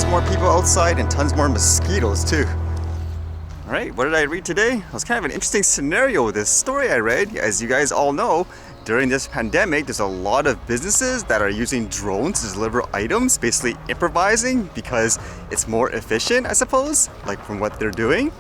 tons more people outside and tons more mosquitoes too. Alright, what did I read today? It was kind of an interesting scenario with this story I read. As you guys all know, during this pandemic, there's a lot of businesses that are using drones to deliver items, basically improvising because it's more efficient, I suppose, like from what they're doing.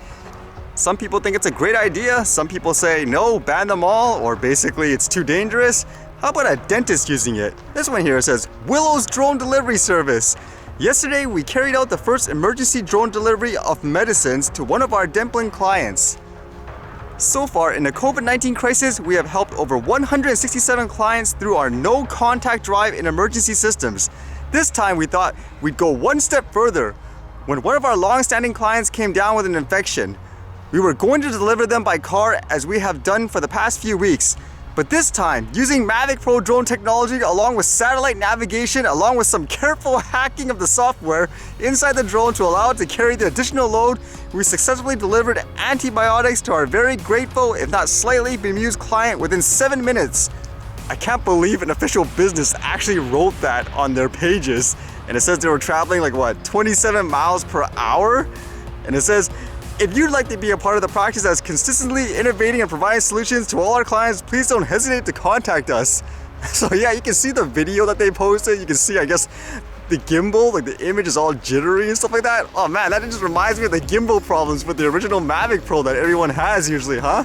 Some people think it's a great idea. Some people say no, ban them all, or basically it's too dangerous. How about a dentist using it? This one here says, Willow's drone delivery service. Yesterday, we carried out the first emergency drone delivery of medicines to one of our dental clients. So far, in the COVID-19 crisis, we have helped over 167 clients through our no-contact drive in emergency systems. This time, we thought we'd go one step further. When one of our long-standing clients came down with an infection, we were going to deliver them by car as we have done for the past few weeks. But this time, using Mavic Pro drone technology along with satellite navigation along with some careful hacking of the software inside the drone to allow it to carry the additional load, we successfully delivered antibiotics to our very grateful, if not slightly bemused client within 7 minutes. I can't believe an official business actually wrote that on their pages. And it says they were traveling like what, 27 miles per hour? And it says, if you'd like to be a part of the practice that's consistently innovating and providing solutions to all our clients, please don't hesitate to contact us. So yeah, you can see the video that they posted. You can see, I guess, the gimbal, like the image is all jittery and stuff like that. Oh man, that just reminds me of the gimbal problems with the original Mavic Pro that everyone has usually, huh?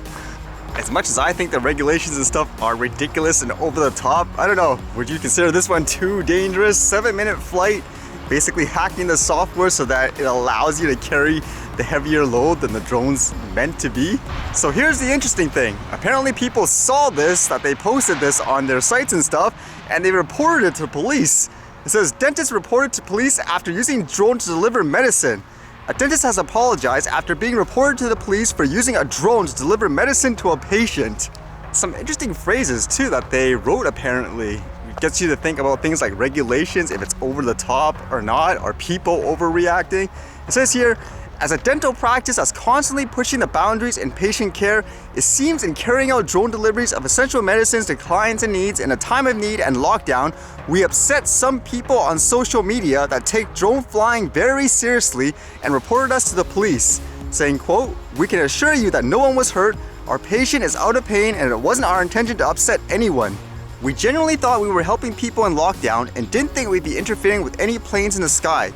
As much as I think the regulations and stuff are ridiculous and over the top, I don't know, would you consider this one too dangerous? 7-minute flight, basically hacking the software so that it allows you to carry the heavier load than the drone's meant to be. So here's the interesting thing. Apparently people saw this, that they posted this on their sites and stuff, and they reported it to police. It says, dentist reported to police after using drone to deliver medicine. A dentist has apologized after being reported to the police for using a drone to deliver medicine to a patient. Some interesting phrases too that they wrote apparently. It gets you to think about things like regulations, if it's over the top or not, are people overreacting? It says here, as a dental practice that's constantly pushing the boundaries in patient care, it seems in carrying out drone deliveries of essential medicines to clients in needs in a time of need and lockdown, we upset some people on social media that take drone flying very seriously and reported us to the police, saying, quote, we can assure you that no one was hurt, our patient is out of pain, and it wasn't our intention to upset anyone. We genuinely thought we were helping people in lockdown and didn't think we'd be interfering with any planes in the sky.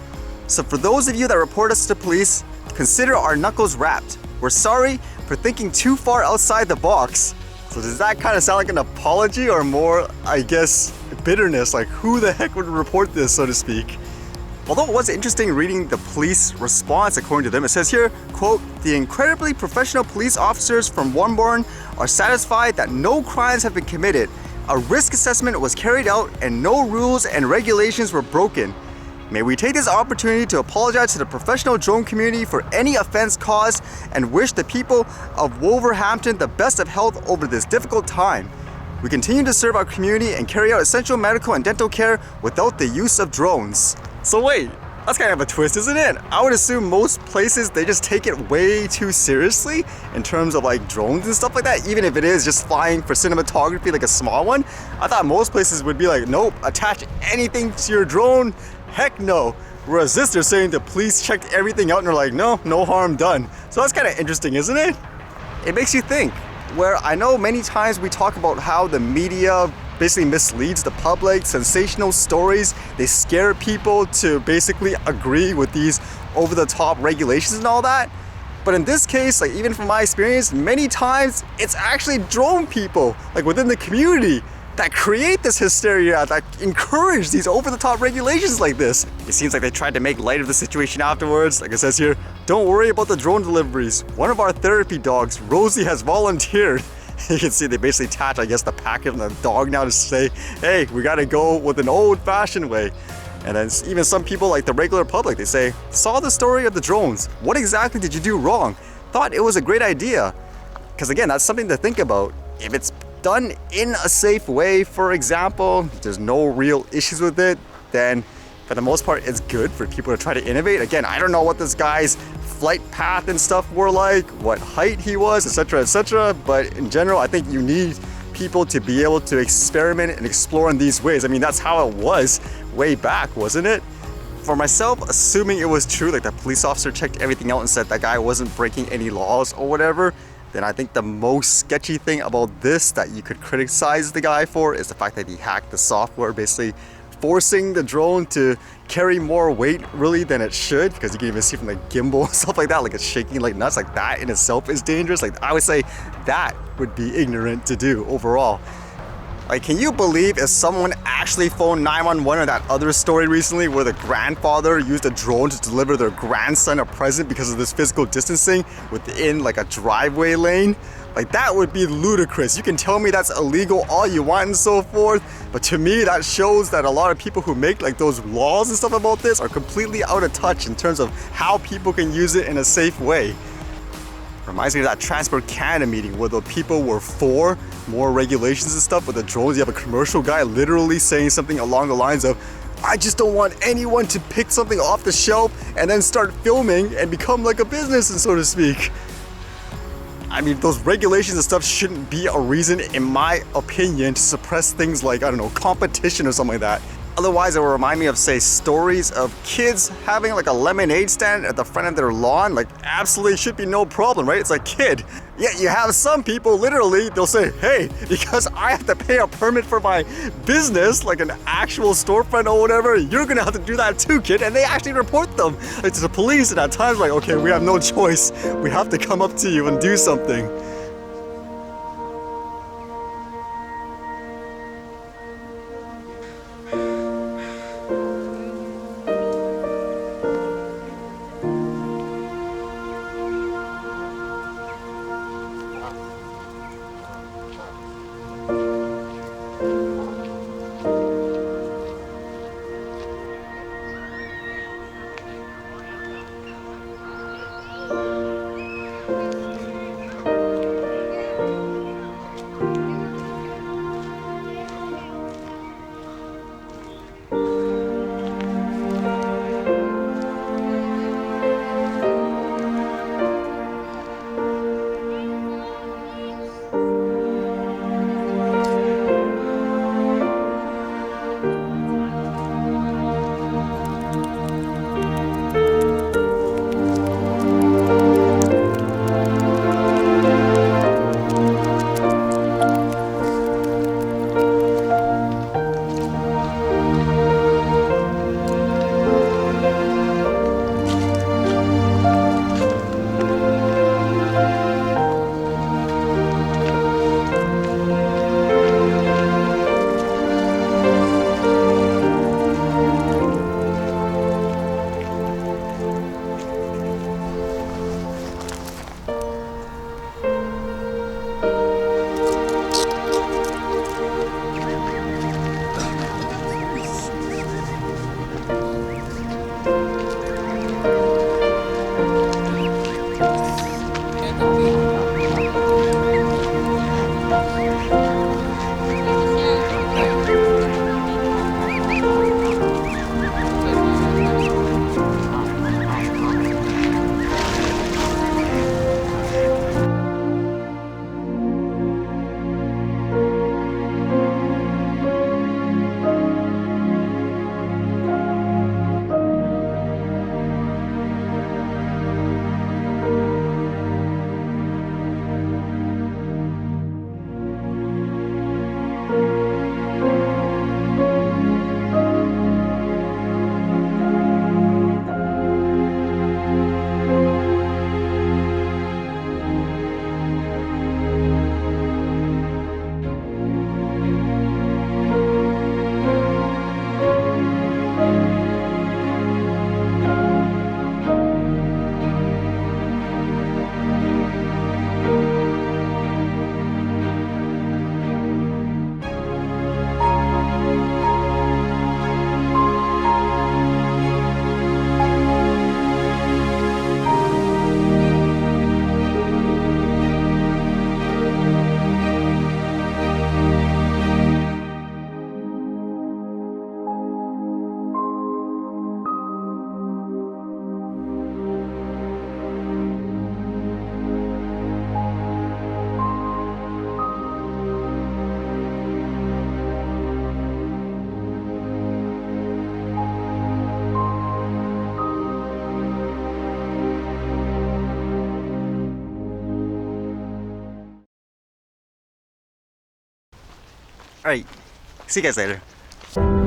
So for those of you that report us to police, consider our knuckles wrapped. We're sorry for thinking too far outside the box. So does that kind of sound like an apology or more, I guess, bitterness? Like who the heck would report this, so to speak? Although it was interesting reading the police response according to them. It says here, quote, the incredibly professional police officers from Warmbourne are satisfied that no crimes have been committed. A risk assessment was carried out and no rules and regulations were broken. May we take this opportunity to apologize to the professional drone community for any offense caused and wish the people of Wolverhampton the best of health over this difficult time. We continue to serve our community and carry out essential medical and dental care without the use of drones. So wait, that's kind of a twist, isn't it? I would assume most places, they just take it way too seriously in terms of like drones and stuff like that, even if it is just flying for cinematography, like a small one. I thought most places would be like, nope, attach anything to your drone. Heck no. Whereas this, they're saying the police checked everything out and they're like, no harm done. So that's kind of interesting, isn't it? It makes you think, where I know many times we talk about how the media basically misleads the public, sensational stories, they scare people to basically agree with these over-the-top regulations and all that. But in this case, like even from my experience, many times it's actually drone people, like within the community, that create this hysteria, that encourage these over-the-top regulations like this. It seems like they tried to make light of the situation afterwards. Like it says here, don't worry about the drone deliveries. One of our therapy dogs, Rosie, has volunteered. You can see they basically attach, I guess, the packet on the dog now to say, hey, we gotta go with an old-fashioned way. And then even some people, like the regular public, they say, saw the story of the drones. What exactly did you do wrong? Thought it was a great idea. Because again, that's something to think about. If it's done in a safe way, for example, there's no real issues with it, then for the most part, it's good for people to try to innovate. Again, I don't know what this guy's flight path and stuff were like, what height he was, etc., but in general, I think you need people to be able to experiment and explore in these ways. I mean, that's how it was way back, wasn't it? For myself, assuming it was true, like the police officer checked everything out and said that guy wasn't breaking any laws or whatever, then I think the most sketchy thing about this that you could criticize the guy for is the fact that he hacked the software, basically forcing the drone to carry more weight really than it should, because you can even see from the gimbal and stuff like that, like it's shaking like nuts. Like that in itself is dangerous. Like I would say that would be ignorant to do overall. Like, can you believe if someone actually phoned 911 or that other story recently where the grandfather used a drone to deliver their grandson a present because of this physical distancing within like a driveway lane? Like that would be ludicrous. You can tell me that's illegal all you want and so forth, but to me that shows that a lot of people who make like those laws and stuff about this are completely out of touch in terms of how people can use it in a safe way. Reminds me of that Transport Canada meeting where the people were for more regulations and stuff, but the drones, you have a commercial guy literally saying something along the lines of, I just don't want anyone to pick something off the shelf and then start filming and become like a business, and so to speak. I mean, those regulations and stuff shouldn't be a reason, in my opinion, to suppress things like, I don't know, competition or something like that. Otherwise, it will remind me of, say, stories of kids having like a lemonade stand at the front of their lawn. Like, absolutely should be no problem, right? It's like, kid. Yet you have some people, literally, they'll say, hey, because I have to pay a permit for my business, like an actual storefront or whatever, you're gonna have to do that too, kid. And they actually report them like, to the police. And at times, like, okay, we have no choice. We have to come up to you and do something. All right, see you guys later.